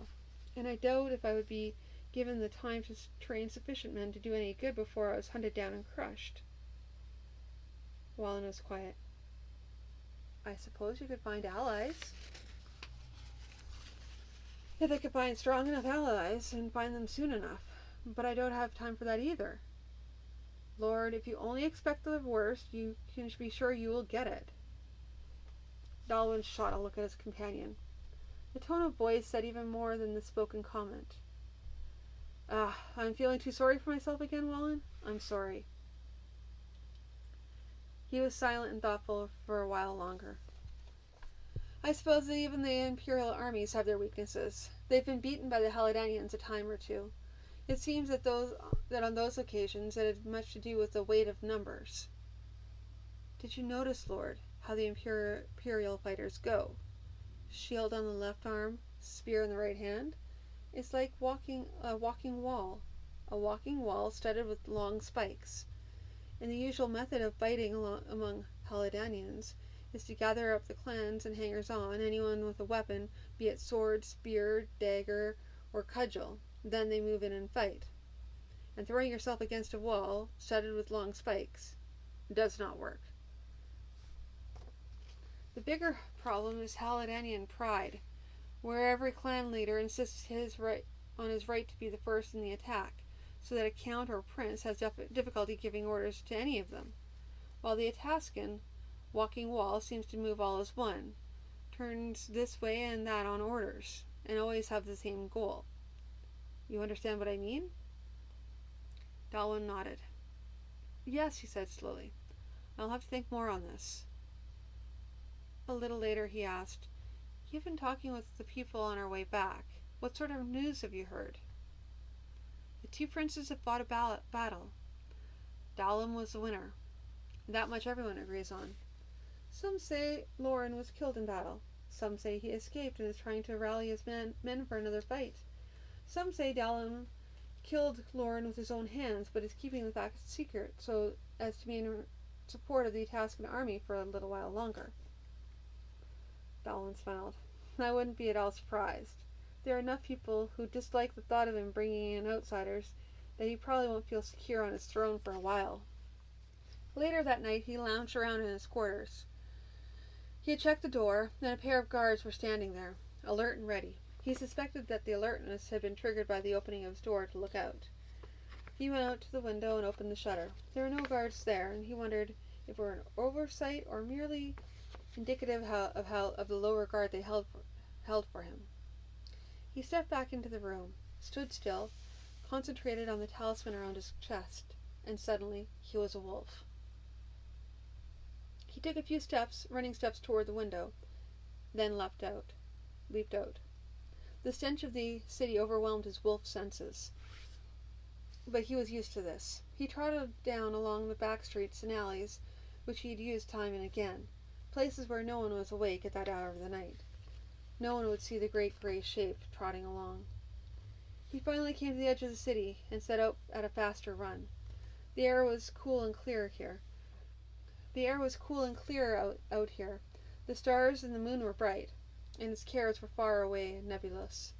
And I doubt if I would be given the time to train sufficient men to do any good before I was hunted down and crushed. Wallen was quiet. I suppose you could find allies. If I could find strong enough allies, and find them soon enough. But I don't have time for that either. Lord, if you only expect the worst, you can be sure you will get it. Dalwyn shot a look at his companion. The tone of voice said even more than the spoken comment. I'm feeling too sorry for myself again, Wallen? I'm sorry. He was silent and thoughtful for a while longer. I suppose that even the Imperial armies have their weaknesses. They've been beaten by the Haladanians a time or two. It seems that on those occasions it had much to do with the weight of numbers. Did you notice, Lord, how the Imperial fighters go? Shield on the left arm, spear in the right hand? It's like a walking wall studded with long spikes. And the usual method of fighting among Haladanians is to gather up the clans and hangers-on, anyone with a weapon, be it sword, spear, dagger, or cudgel. Then they move in and fight. And throwing yourself against a wall, studded with long spikes, does not work. The bigger problem is Haladanian pride, where every clan leader insists on his right to be the first in the attack, so that a count or prince has difficulty giving orders to any of them, while the Ataskan walking wall seems to move all as one, turns this way and that on orders, and always have the same goal. You understand what I mean? Dalwyn nodded. Yes, he said slowly. I'll have to think more on this. A little later he asked, You've been talking with the people on our way back. What sort of news have you heard? The two princes have fought a battle. Dalwyn was the winner. That much everyone agrees on. Some say Loren was killed in battle. Some say he escaped and is trying to rally his men for another fight. Some say Dalwyn killed Loren with his own hands, but is keeping the fact secret so as to be in support of the Ataskan army for a little while longer. Dalwyn smiled. I wouldn't be at all surprised. There are enough people who dislike the thought of him bringing in outsiders that he probably won't feel secure on his throne for a while. Later that night he lounged around in his quarters. He had checked the door, and a pair of guards were standing there, alert and ready. He suspected that the alertness had been triggered by the opening of his door to look out. He went out to the window and opened the shutter. There were no guards there, and he wondered if it were an oversight or merely indicative of the low regard they held for him. He stepped back into the room, stood still, concentrated on the talisman around his chest, and suddenly he was a wolf. He took a few running steps toward the window, then leaped out. The stench of the city overwhelmed his wolf senses, but he was used to this. He trotted down along the back streets and alleys, which he had used time and again, places where no one was awake at that hour of the night. No one would see the great gray shape trotting along. He finally came to the edge of the city and set out at a faster run. The air was cool and clear out here. The stars and the moon were bright, and his cares were far away and nebulous.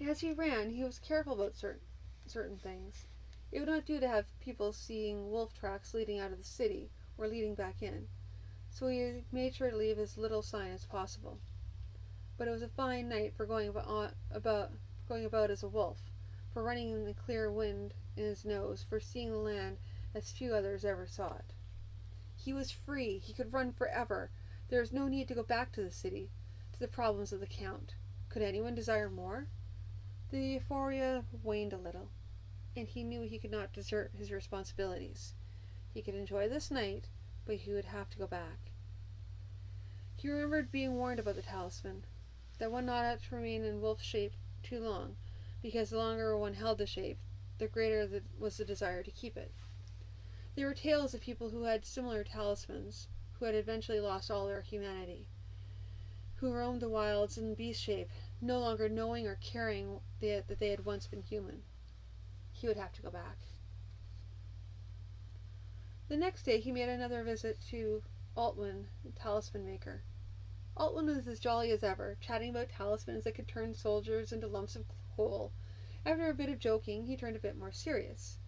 As he ran, he was careful about certain things. It would not do to have people seeing wolf tracks leading out of the city or leading back in, so he made sure to leave as little sign as possible. But it was a fine night for going about as a wolf, for running in the clear wind in his nose, for seeing the land as few others ever saw it. He was free. He could run forever. There was no need to go back to the city, to the problems of the Count. Could anyone desire more? The euphoria waned a little, and he knew he could not desert his responsibilities. He could enjoy this night, but he would have to go back. He remembered being warned about the talisman, that one not to remain in wolf shape too long, because the longer one held the shape, the greater was the desire to keep it. There were tales of people who had similar talismans, who had eventually lost all their humanity, who roamed the wilds in beast shape, no longer knowing or caring that they had once been human. He would have to go back. The next day he made another visit to Altwin, the talisman maker. Altwin was as jolly as ever, chatting about talismans that could turn soldiers into lumps of coal. After a bit of joking, he turned a bit more serious.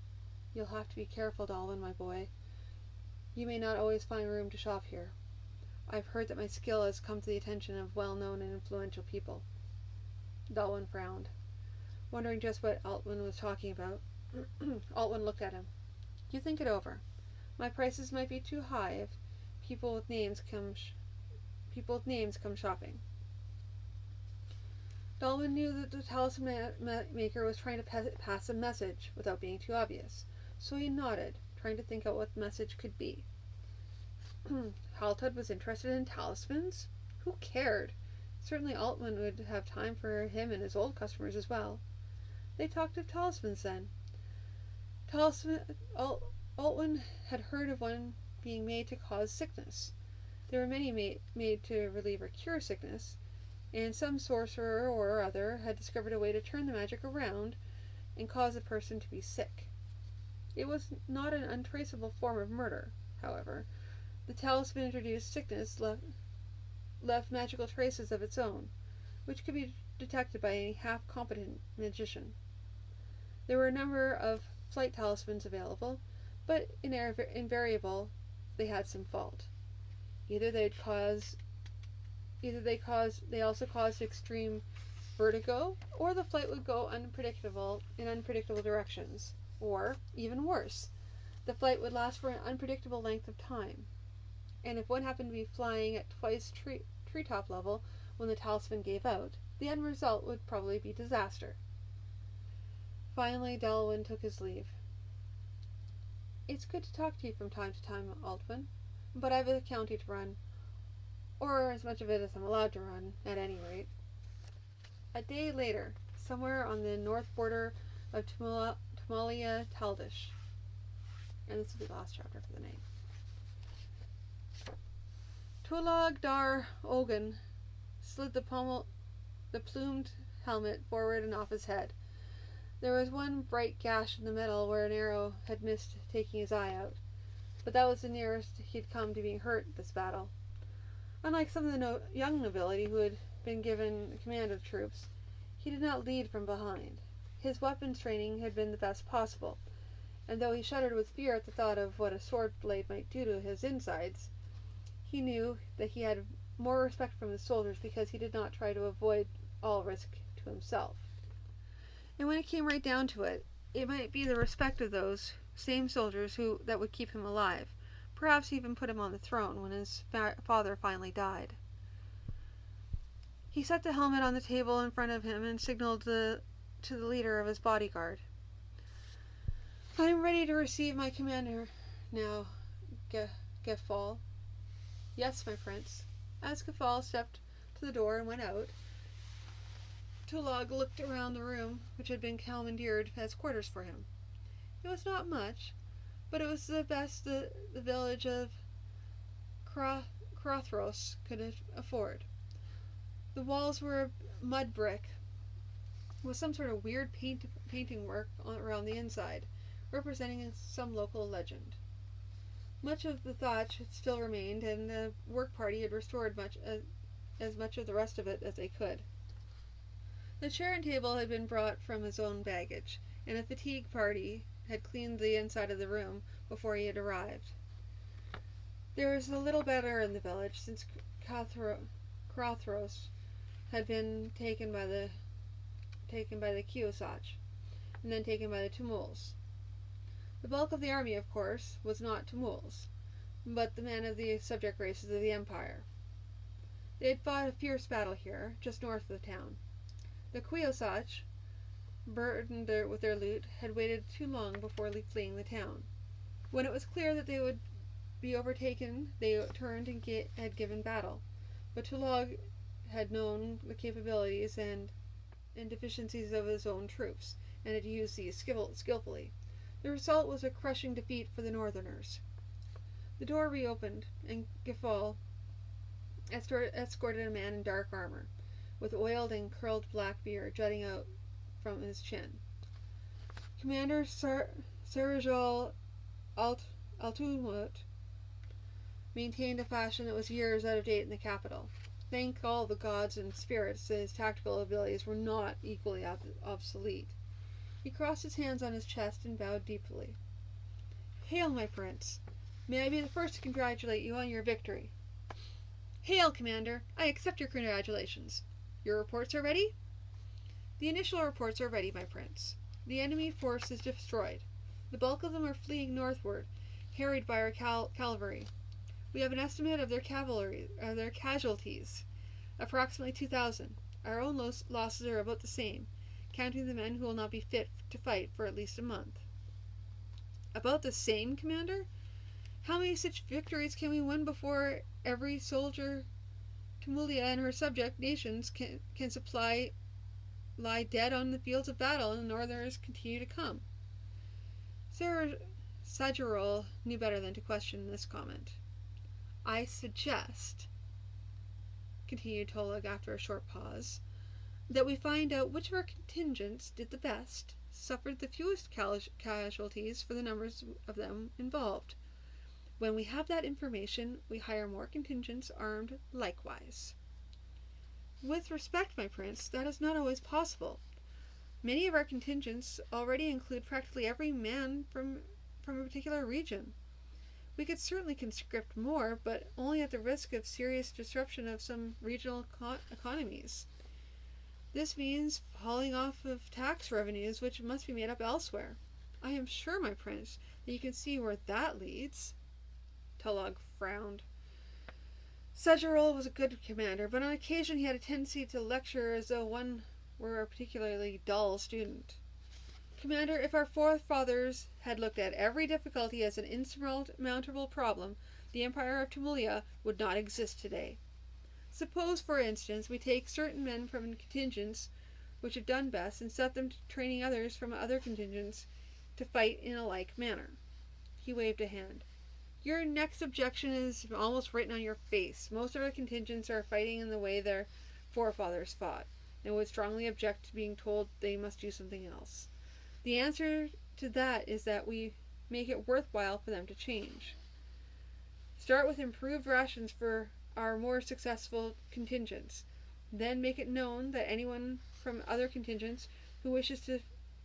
"You'll have to be careful, Dalwin, my boy. You may not always find room to shop here. I've heard that my skill has come to the attention of well-known and influential people." Dalwin frowned, wondering just what Altwin was talking about. Altwin looked at him. "You think it over. My prices might be too high if people with names come shopping." Dalwin knew that the talisman maker was trying to pass a message without being too obvious, so he nodded, trying to think out what the message could be. Haltud was interested in talismans? Who cared? Certainly Altwin would have time for him and his old customers as well. They talked of talismans then. Altwin had heard of one being made to cause sickness. There were many made to relieve or cure sickness, and some sorcerer or other had discovered a way to turn the magic around and cause a person to be sick. It was not an untraceable form of murder, however. The talisman introduced sickness left magical traces of its own, which could be detected by any half-competent magician. There were a number of flight talismans available, but invariable they had some fault. Either they also caused extreme vertigo, or the flight would go in unpredictable directions, or, even worse, the flight would last for an unpredictable length of time. And if one happened to be flying at twice treetop level when the talisman gave out, the end result would probably be disaster. Finally, Dalwin took his leave. "It's good to talk to you from time to time, Altwin, but I've a county to run, or as much of it as I'm allowed to run, at any rate." A day later, somewhere on the north border of Tamalia Taldish, and this will be the last chapter for the night, Tulag Dar Ogun slid the plumed helmet forward and off his head. There was one bright gash in the metal where an arrow had missed taking his eye out, but that was the nearest he had come to being hurt in this battle. Unlike some of the young nobility who had been given command of troops, he did not lead from behind. His weapons training had been the best possible, and though he shuddered with fear at the thought of what a sword blade might do to his insides, he knew that he had more respect from his soldiers because he did not try to avoid all risk to himself. And when it came right down to it, it might be the respect of those same soldiers that would keep him alive, perhaps even put him on the throne when his father finally died. He set the helmet on the table in front of him and signaled to the leader of his bodyguard. "I am ready to receive my commander now, Gefal." "Yes, my prince." As Gefal stepped to the door and went out, Tulog looked around the room which had been commandeered as quarters for him. It was not much, but it was the best the village of Krothros could afford. The walls were mud brick with some sort of weird painting work around the inside, representing some local legend. Much of the thatch still remained, and the work party had restored as much of the rest of it as they could. The chair and table had been brought from his own baggage, and a fatigue party had cleaned the inside of the room before he had arrived. There was a little better in the village since Krothros had been taken by the Keosach, and then taken by the Tumuls. The bulk of the army, of course, was not Tumuls, but the men of the subject races of the empire. They had fought a fierce battle here, just north of the town. The Keosach, burdened with their loot, had waited too long before fleeing the town. When it was clear that they would be overtaken, they turned and had given battle. But Tulog had known the capabilities and deficiencies of his own troops, and had used these skillfully. The result was a crushing defeat for the northerners. The door reopened, and Gefal escorted a man in dark armor, with oiled and curled black beard jutting out from his chin. Commander Serajal Altumut maintained a fashion that was years out of date in the capital. Thank all the gods and spirits that his tactical abilities were not equally obsolete. He crossed his hands on his chest and bowed deeply. "Hail, my prince! May I be the first to congratulate you on your victory." "Hail, Commander! I accept your congratulations. Your reports are ready?" "The initial reports are ready, my prince. The enemy force is destroyed. The bulk of them are fleeing northward, harried by our cavalry. We have an estimate of their casualties, approximately 2,000. Our own losses are about the same, counting the men who will not be fit to fight for at least a month." "About the same, Commander? How many such victories can we win before every soldier Tumulia and her subject nations can supply lie dead on the fields of battle, and the northerners continue to come?" Sajorol knew better than to question this comment. "I suggest," continued Tolag after a short pause, "that we find out which of our contingents did the best, suffered the fewest casualties for the numbers of them involved. When we have that information, we hire more contingents armed likewise." "With respect, my prince, that is not always possible. Many of our contingents already include practically every man from a particular region. We could certainly conscript more, but only at the risk of serious disruption of some regional economies. This means falling off of tax revenues, which must be made up elsewhere. I am sure, my prince, that you can see where that leads." Tulog frowned. Sajorol was a good commander, but on occasion he had a tendency to lecture as though one were a particularly dull student. "Commander, if our forefathers had looked at every difficulty as an insurmountable problem, the Empire of Tumulia would not exist today. Suppose, for instance, we take certain men from contingents which have done best and set them to training others from other contingents to fight in a like manner." He waved a hand. "Your next objection is almost written on your face. Most of our contingents are fighting in the way their forefathers fought, and would strongly object to being told they must do something else. The answer to that is that we make it worthwhile for them to change. Start with improved rations for our more successful contingents. Then make it known that anyone from other contingents who wishes to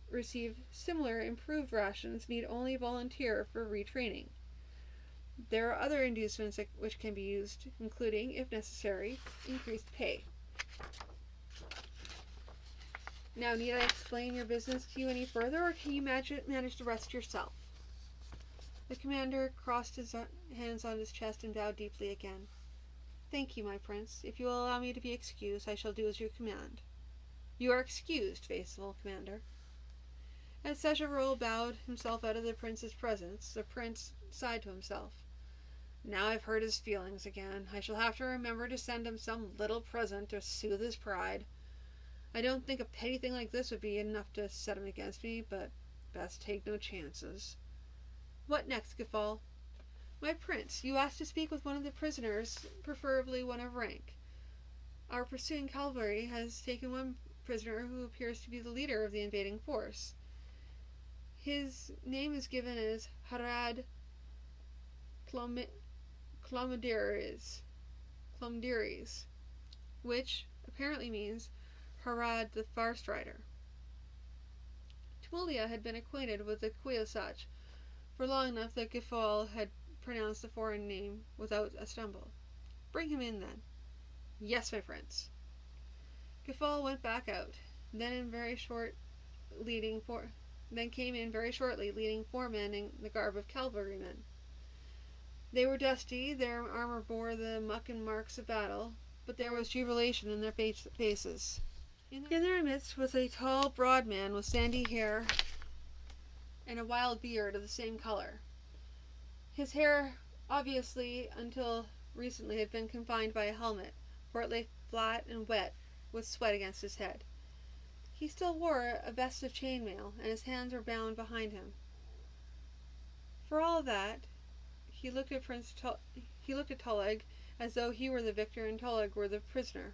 receive similar improved rations need only volunteer for retraining. There are other inducements which can be used, including, if necessary, increased pay. Now, need I explain your business to you any further, or can you manage the rest yourself? The commander crossed his hands on his chest and bowed deeply again. Thank you, my prince. If you will allow me to be excused, I shall do as you command. You are excused, faithful commander. As Sejarol bowed himself out of the prince's presence, the prince sighed to himself. Now I've hurt his feelings again. I shall have to remember to send him some little present to soothe his pride. I don't think a petty thing like this would be enough to set him against me, but best take no chances. What next, Gafal? My prince, you asked to speak with one of the prisoners, preferably one of rank. Our pursuing cavalry has taken one prisoner who appears to be the leader of the invading force. His name is given as Harad Clomdiris, which apparently means Harad the Farstrider. Tumulia had been acquainted with the Queosach for long enough that Gafal had pronounced the foreign name without a stumble. Bring him in, then. Yes, my prince. Gafal went back out, then came in very shortly, leading 4 men in the garb of cavalrymen. They were dusty, their armor bore the muck and marks of battle, but there was jubilation in their faces. In their midst was a tall, broad man with sandy hair and a wild beard of the same color. His hair, obviously, until recently, had been confined by a helmet, for it lay flat and wet with sweat against his head. He still wore a vest of chainmail, and his hands were bound behind him. For all that, he looked at Toleg as though he were the victor and Toleg were the prisoner.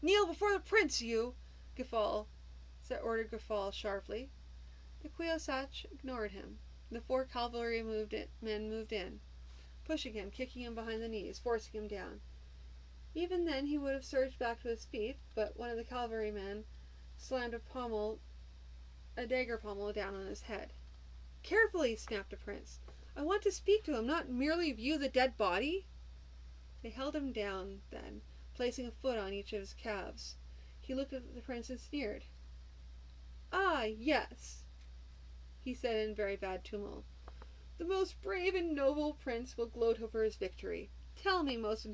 Kneel before the prince, you! ordered Gafal sharply. The Queosach ignored him. The 4 cavalry men moved in, pushing him, kicking him behind the knees, forcing him down. Even then he would have surged back to his feet, but one of the cavalrymen slammed a dagger pommel down on his head. Carefully, snapped the prince. I want to speak to him, not merely view the dead body. They held him down, then, placing a foot on each of his calves. He looked at the prince and sneered. Ah, yes, he said in very bad tumult. The most brave and noble prince will gloat over his victory. Tell me, most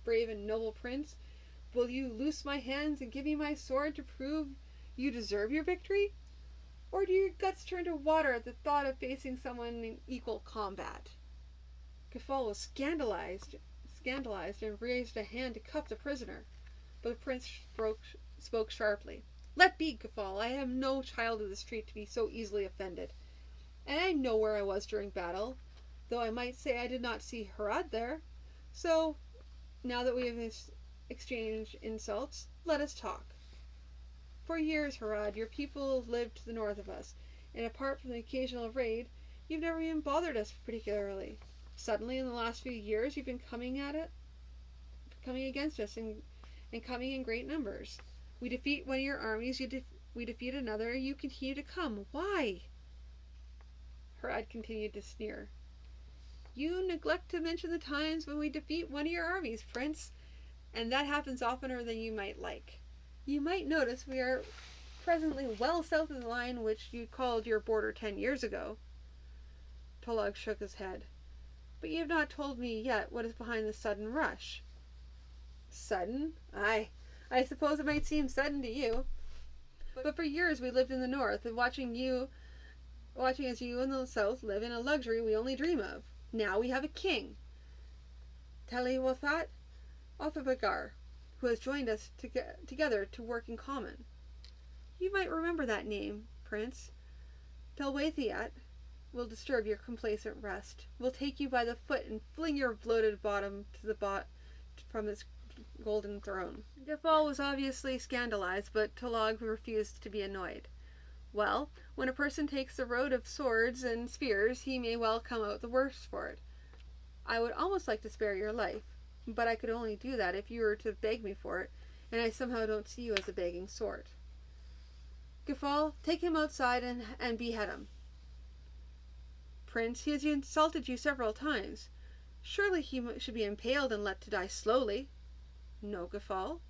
brave and noble prince, will you loose my hands and give me my sword to prove you deserve your victory? Or do your guts turn to water at the thought of facing someone in equal combat? Gafal was scandalized and raised a hand to cuff the prisoner, but the prince spoke sharply. Let be, Gafal. I am no child of the street to be so easily offended. And I know where I was during battle, though I might say I did not see Harad there. So, now that we have exchanged insults, let us talk. For years, Harad, your people lived to the north of us, and apart from the occasional raid, you've never even bothered us particularly. Suddenly, in the last few years, you've been coming against us and coming in great numbers. We defeat one of your armies, we defeat another, you continue to come. Why? Harad continued to sneer. You neglect to mention the times when we defeat one of your armies, Prince, and that happens oftener than you might like. You might notice we are presently well south of the line which you called your border 10 years ago. Toleg shook his head. But you have not told me yet what is behind this sudden rush. Sudden? Aye, I suppose it might seem sudden to you. But for years we lived in the north, and watching as you in the south live in a luxury we only dream of. Now we have a king, Telewathat Othabagar, who has joined us together to work in common. You might remember that name, Prince. Telwathiat will disturb your complacent rest, will take you by the foot and fling your bloated bottom from its golden throne. Gafal was obviously scandalized, but Toleg refused to be annoyed. Well, when a person takes the road of swords and spears, he may well come out the worse for it. I would almost like to spare your life, but I could only do that if you were to beg me for it, and I somehow don't see you as a begging sort. Gafal, take him outside and behead him. Prince, he has insulted you several times. Surely he should be impaled and let to die slowly. No, Gafal.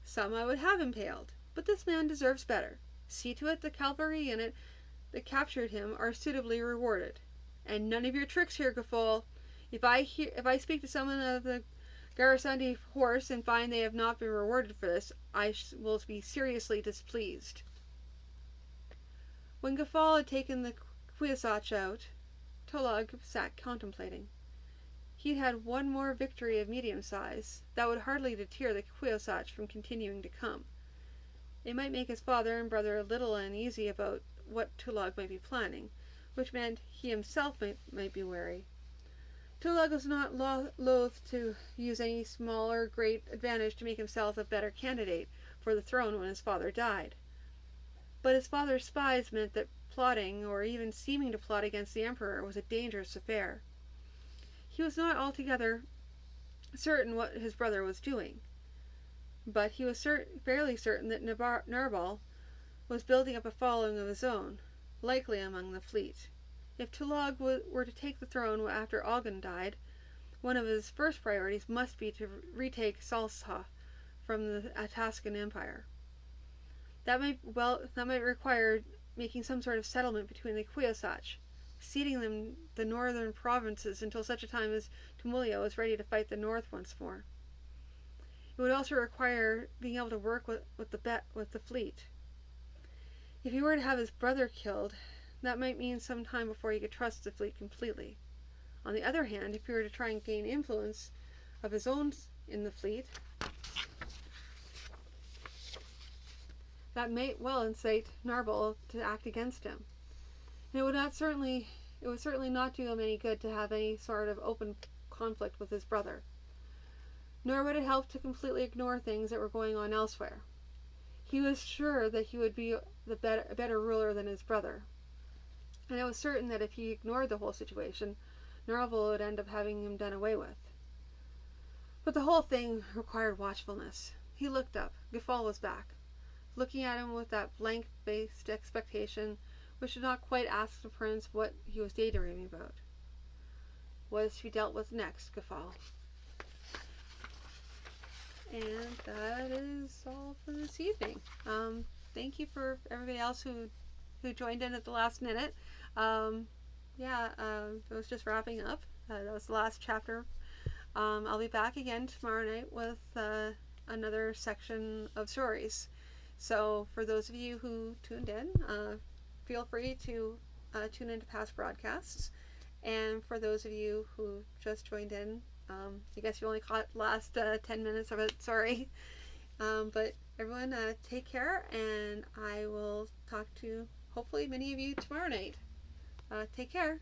Some I would have impaled, but this man deserves better. See to it the cavalry unit that captured him are suitably rewarded. And none of your tricks here, Gafal. If I speak to someone of the Garasandi horse and find they have not been rewarded for this, I will be seriously displeased. When Gafal had taken the Kwiasach out, Tulug sat contemplating. He'd had one more victory of medium size that would hardly deter the Kwiasach from continuing to come. It might make his father and brother a little uneasy about what Tulug might be planning, which meant he himself might be wary. Tulug was not loath to use any small or great advantage to make himself a better candidate for the throne when his father died. But his father's spies meant that plotting, or even seeming to plot against the emperor, was a dangerous affair. He was not altogether certain what his brother was doing, but he was fairly certain that Nurbal was building up a following of his own, likely among the fleet. If Tulug were to take the throne after Ogden died, one of his first priorities must be to retake Salsa from the Atascan Empire. That might require making some sort of settlement between the Kwiasach, ceding them the northern provinces until such a time as Tumulio was ready to fight the north once more. It would also require being able to work with the fleet. If he were to have his brother killed, that might mean some time before he could trust the fleet completely. On the other hand, if he were to try and gain influence of his own in the fleet, that may well incite Nurbal to act against him. And it would certainly not do him any good to have any sort of open conflict with his brother. Nor would it help to completely ignore things that were going on elsewhere. He was sure that he would be a better ruler than his brother. And it was certain that if he ignored the whole situation, Nurbal would end up having him done away with. But the whole thing required watchfulness. He looked up. Gafal was back, looking at him with that blank-faced expectation which did not quite ask the prince what he was daydreaming about. What is to be dealt with next, Gafal? And that is all for this evening. Thank you for everybody else who joined in at the last minute. It was just wrapping up. That was the last chapter. I'll be back again tomorrow night with another section of stories. So for those of you who tuned in, feel free to tune into past broadcasts. And for those of you who just joined in, I guess you only caught the last 10 minutes of it, sorry. But everyone, take care, and I will talk to hopefully many of you tomorrow night. Take care.